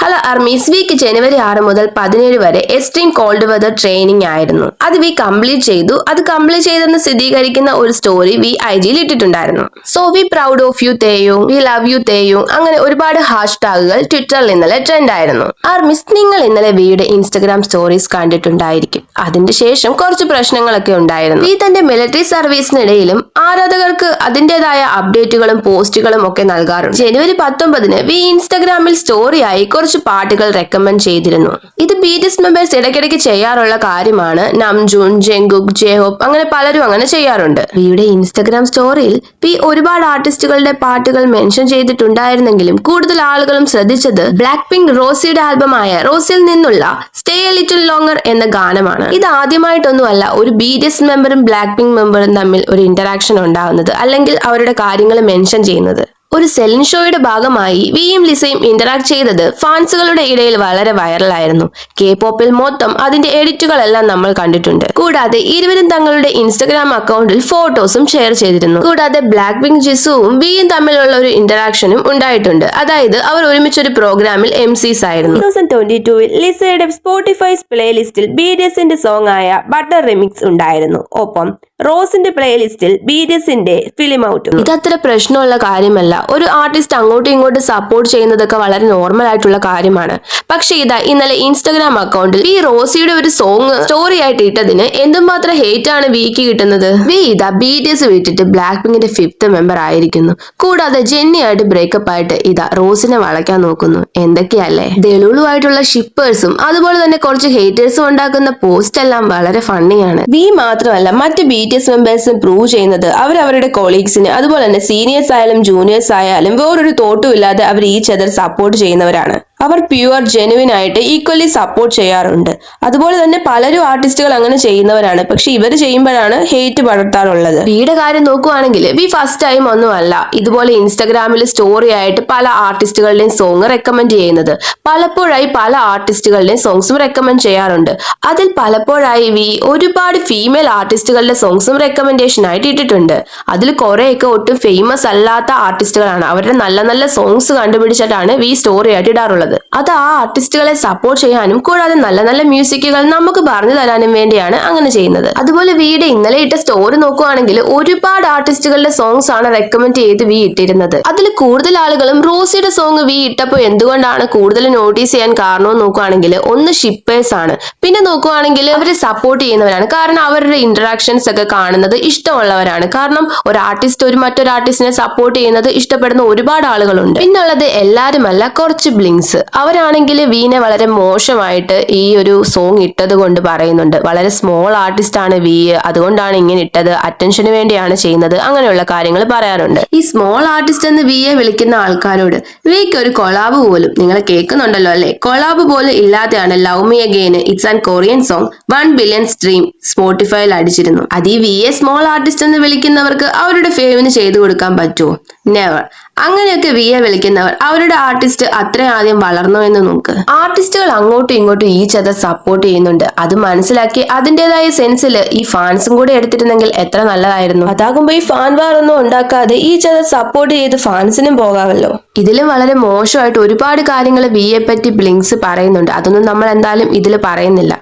Hello armies, week ജനുവരി 6 മുതൽ 17 വരെ extreme called weather training ആയിരുന്നു. അത് വി കംപ്ലീറ്റ് ചെയ്തു. അത് കംപ്ലീറ്റ് ചെയ്തെന്ന് സ്ഥിരീകരിക്കുന്ന ഒരു സ്റ്റോറി വി IG-യിൽ ഇട്ടിട്ടുണ്ടായിരുന്നു. So we proud of you Taehyung, we love you Taehyung, അങ്ങനെ ഒരുപാട് ഹാഷ്ടാഗുകൾ ട്വിറ്ററിൽ ഇന്നലെ ട്രെൻഡ് ആയിരുന്നു. ആർമീസ്, നിങ്ങൾ ഇന്നലെ വിയുടെ ഇൻസ്റ്റഗ്രാം സ്റ്റോറീസ് കണ്ടിട്ടുണ്ടായിരിക്കും. അതിന്റെ ശേഷം കുറച്ച് പ്രശ്നങ്ങളൊക്കെ ഉണ്ടായിരുന്നു. വി തന്റെ മിലിറ്ററി സർവീസിനിടയിലും ആരാധകർക്ക് അതിന്റേതായ അപ്ഡേറ്റുകളും പോസ്റ്റുകളും ഒക്കെ നൽകാറുണ്ട്. ജനുവരി 19-ന് വി ഇൻസ്റ്റഗ്രാമിൽ സ്റ്റോറിയായി കുറച്ച് പാട്ടുകൾ റെക്കമെൻഡ് ചെയ്തിരുന്നു. ഇത് BTS മെമ്പേഴ്സ് ഇടയ്ക്കിടയ്ക്ക് ചെയ്യാറുള്ള കാര്യമാണ്. നംജൂൺ, ജംഗുക്, ജെഹോപ്പ് അങ്ങനെ പലരും അങ്ങനെ ചെയ്യാറുണ്ട്. വിയുടെ ഇൻസ്റ്റഗ്രാം സ്റ്റോറിയിൽ വി ഒരുപാട് ആർട്ടിസ്റ്റുകളുടെ പാട്ടുകൾ മെൻഷൻ ചെയ്തിട്ടുണ്ടായിരുന്നെങ്കിലും കൂടുതൽ ആളുകളും ശ്രദ്ധിച്ചത് ബ്ലാക്ക് പിങ്ക് റോസിയുടെ ആൽബമായ റോസിൽ നിന്നുള്ള സ്റ്റേ എ ലിറ്റിൽ ലോങ്ങർ എന്ന ഗാനമാണ്. ഇത് ആദ്യമായിട്ടൊന്നുമല്ല ഒരു BTS മെമ്പറും ബ്ലാക്ക് പിങ്ക് മെമ്പറും തമ്മിൽ ഒരു ഇന്ററാക്ഷൻ ഉണ്ടാകുന്നത്, അല്ലെങ്കിൽ അവരുടെ കാര്യങ്ങൾ മെൻഷൻ ചെയ്യുന്നത്. ഒരു സെലിൻ ഷോയുടെ ഭാഗമായി വിയും ലിസയും ഇന്ററാക്ട് ചെയ്തത് ഫാൻസുകളുടെ ഇടയിൽ വളരെ വൈറലായിരുന്നു. K-പോപ്പിൽ മൊത്തം അതിന്റെ എഡിറ്റുകളെല്ലാം നമ്മൾ കണ്ടിട്ടുണ്ട്. കൂടാതെ ഇരുവരും തങ്ങളുടെ ഇൻസ്റ്റഗ്രാം അക്കൗണ്ടിൽ ഫോട്ടോസും ഷെയർ ചെയ്തിരുന്നു. കൂടാതെ ബ്ലാക്ക് പിങ്ക് ജിസുവും വിയും തമ്മിലുള്ള ഒരു ഇന്ററാക്ഷനും ഉണ്ടായിട്ടുണ്ട്. അതായത് അവർ ഒരുമിച്ചൊരു പ്രോഗ്രാമിൽ MCs ആയിരുന്നു. 2022-ൽ ലിസയുടെ സ്പോട്ടിഫൈസ് പ്ലേലിസ്റ്റിൽ BTSന്റെ സോങ് ആയ ബട്ടർ റിമിക്സ് ഉണ്ടായിരുന്നു. ഒപ്പം റോസിന്റെ പ്ലേലിസ്റ്റിൽ BTSന്റെ ഫിലിം ഔട്ടും. ഇതത്ര പ്രശ്നമുള്ള കാര്യമല്ല. ഒരു ആർട്ടിസ്റ്റ് അങ്ങോട്ടും ഇങ്ങോട്ടും സപ്പോർട്ട് ചെയ്യുന്നതൊക്കെ വളരെ നോർമൽ ആയിട്ടുള്ള കാര്യമാണ്. പക്ഷേ ഇതാ ഇന്നലെ ഇൻസ്റ്റഗ്രാം അക്കൗണ്ടിൽ വി റോസിയുടെ ഒരു സോങ് സ്റ്റോറി ആയിട്ട് ഇട്ടതിന് എന്തുമാത്രം ഹേറ്റ് ആണ് വിക്ക് കിട്ടുന്നത്. വി ഇതാ BTS വിട്ടിട്ട് ബ്ലാക്ക് പിങ്കിന്റെ 5th മെമ്പർ ആയിരിക്കുന്നു. കൂടാതെ ജെന്നി ആയിട്ട് ബ്രേക്കപ്പ് ആയിട്ട് ഇതാ റോസിനെ വളയ്ക്കാൻ നോക്കുന്നു. എന്തൊക്കെയല്ലേ. ദെലുലു ആയിട്ടുള്ള ഷിപ്പേഴ്സും അതുപോലെ തന്നെ കുറച്ച് ഹേറ്റേഴ്സും ഉണ്ടാക്കുന്ന പോസ്റ്റ് എല്ലാം വളരെ ഫണ്ണിയാണ്. വി മാത്രമല്ല മറ്റ് BTS മെമ്പേഴ്സും പ്രൂവ് ചെയ്യുന്നത് അവരവരുടെ കൊളീഗ്സിന് അതുപോലെ തന്നെ സീനിയേഴ്സ് ആയാലും ജൂനിയേഴ്സ് ആയാലും വേറൊരു തോട്ടും ഇല്ലാതെ അവർ ഈച്ച് അതർ സപ്പോർട്ട് ചെയ്യുന്നവരാണ്. അവർ പ്യുവർ ജെനുവിൻ ആയിട്ട് ഈക്വലി സപ്പോർട്ട് ചെയ്യാറുണ്ട്. അതുപോലെ തന്നെ പലരും ആർട്ടിസ്റ്റുകൾ അങ്ങനെ ചെയ്യുന്നവരാണ്. പക്ഷെ ഇവർ ചെയ്യുമ്പോഴാണ് ഹേറ്റ് പടർത്താറുള്ളത്. വിയുടെ കാര്യം നോക്കുവാണെങ്കിൽ വി ഫസ്റ്റ് ടൈം ഒന്നുമല്ല ഇതുപോലെ ഇൻസ്റ്റഗ്രാമിൽ സ്റ്റോറി ആയിട്ട് പല ആർട്ടിസ്റ്റുകളുടെയും സോങ് റെക്കമെൻഡ് ചെയ്യുന്നത്. പലപ്പോഴായി പല ആർട്ടിസ്റ്റുകളുടെയും സോങ്സും റെക്കമെൻഡ് ചെയ്യാറുണ്ട്. അതിൽ പലപ്പോഴായി വി ഒരുപാട് ഫീമെയിൽ ആർട്ടിസ്റ്റുകളുടെ സോങ്സും റെക്കമെൻഡേഷൻ ആയിട്ട് ഇട്ടിട്ടുണ്ട്. അതിൽ കുറെയൊക്കെ ഒട്ടും ഫേമസ് അല്ലാത്ത ആർട്ടിസ്റ്റുകളാണ്. അവരുടെ നല്ല നല്ല സോങ്സ് കണ്ടുപിടിച്ചിട്ടാണ് വി സ്റ്റോറി ആയിട്ട് ഇടാറുള്ളത്. അത് ആ ആർട്ടിസ്റ്റുകളെ സപ്പോർട്ട് ചെയ്യാനും കൂടാതെ നല്ല നല്ല മ്യൂസിക്കുകൾ നമുക്ക് പറഞ്ഞു തരാനും വേണ്ടിയാണ് അങ്ങനെ ചെയ്യുന്നത്. അതുപോലെ വിയുടെ ഇന്നലെ ഇട്ട സ്റ്റോറി നോക്കുവാണെങ്കിൽ ഒരുപാട് ആർട്ടിസ്റ്റുകളുടെ സോങ്സ് ആണ് റെക്കമെൻഡ് ചെയ്ത് വി ഇട്ടിരുന്നത്. അതിൽ കൂടുതൽ ആളുകളും റോസിയുടെ സോങ് വി ഇട്ടപ്പോൾ എന്തുകൊണ്ടാണ് കൂടുതൽ നോട്ടീസ് ചെയ്യാൻ കാരണമെന്ന് നോക്കുവാണെങ്കിൽ ഒന്ന് ഷിപ്പേഴ്സ് ആണ്. പിന്നെ നോക്കുവാണെങ്കിൽ അവരെ സപ്പോർട്ട് ചെയ്യുന്നവരാണ്. കാരണം അവരുടെ ഇന്ററാക്ഷൻസ് ഒക്കെ കാണുന്നത് ഇഷ്ടമുള്ളവരാണ്. കാരണം ഒരു ആർട്ടിസ്റ്റ് മറ്റൊരു ആർട്ടിസ്റ്റിനെ സപ്പോർട്ട് ചെയ്യുന്നത് ഇഷ്ടപ്പെടുന്ന ഒരുപാട് ആളുകളുണ്ട്. പിന്നുള്ളത് എല്ലാരുമല്ല കുറച്ച് ബ്ലിങ്സ്. അവരാണെങ്കിൽ വീനെ വളരെ മോശമായിട്ട് ഈ ഒരു സോങ് ഇട്ടത് കൊണ്ട് പറയുന്നുണ്ട്. വളരെ സ്മോൾ ആർട്ടിസ്റ്റ് ആണ് വി, അതുകൊണ്ടാണ് ഇങ്ങനെ ഇട്ടത്, അറ്റൻഷന് വേണ്ടിയാണ് ചെയ്യുന്നത്, അങ്ങനെയുള്ള കാര്യങ്ങൾ പറയാറുണ്ട്. ഈ സ്മോൾ ആർട്ടിസ്റ്റ് എന്ന് വിയെ വിളിക്കുന്ന ആൾക്കാരോട് വിക്ക് ഒരു കൊളാബ് പോലും നിങ്ങൾ കേൾക്കുന്നുണ്ടല്ലോ അല്ലെ, കൊളാബ് പോലും ഇല്ലാതെയാണ് love me again it's an Korean song 1 billion stream സ്പോട്ടിഫൈയിൽ അടിച്ചിരുന്നു. അത് ഈ വിയെ സ്മോൾ ആർട്ടിസ്റ്റ് എന്ന് വിളിക്കുന്നവർക്ക് അവരുടെ ഫേമിന് ചെയ്തു കൊടുക്കാൻ പറ്റുമോ? നെവർ. അങ്ങനെയൊക്കെ വിയെ വിളിക്കുന്നവർ അവരുടെ ആർട്ടിസ്റ്റ് അത്രയും ആദ്യം വളർന്നോ എന്ന് നോക്ക്. ആർട്ടിസ്റ്റുകൾ അങ്ങോട്ടും ഇങ്ങോട്ടും ഈച്ച് അതർ സപ്പോർട്ട് ചെയ്യുന്നുണ്ട്. അത് മനസ്സിലാക്കി അതിന്റേതായ സെൻസിൽ ഈ ഫാൻസും കൂടെ എടുത്തിരുന്നെങ്കിൽ എത്ര നല്ലതായിരുന്നു. അതാകുമ്പോ ഈ ഫാൻ വാർ ഒന്നും ഉണ്ടാക്കാതെ ഈച്ച് അതർ സപ്പോർട്ട് ചെയ്ത് ഫാൻസിനും പോകാമല്ലോ. ഇതിലും വളരെ മോശമായിട്ട് ഒരുപാട് കാര്യങ്ങൾ വിയെ പറ്റി ബ്ലിങ്സ് പറയുന്നുണ്ട്. അതൊന്നും നമ്മൾ എന്തായാലും ഇതിൽ പറയുന്നില്ല.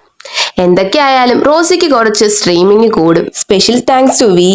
എന്തൊക്കെയായാലും റോസിക്ക് കുറച്ച് സ്ട്രീമിംഗ് കൂടും. Special thanks to V.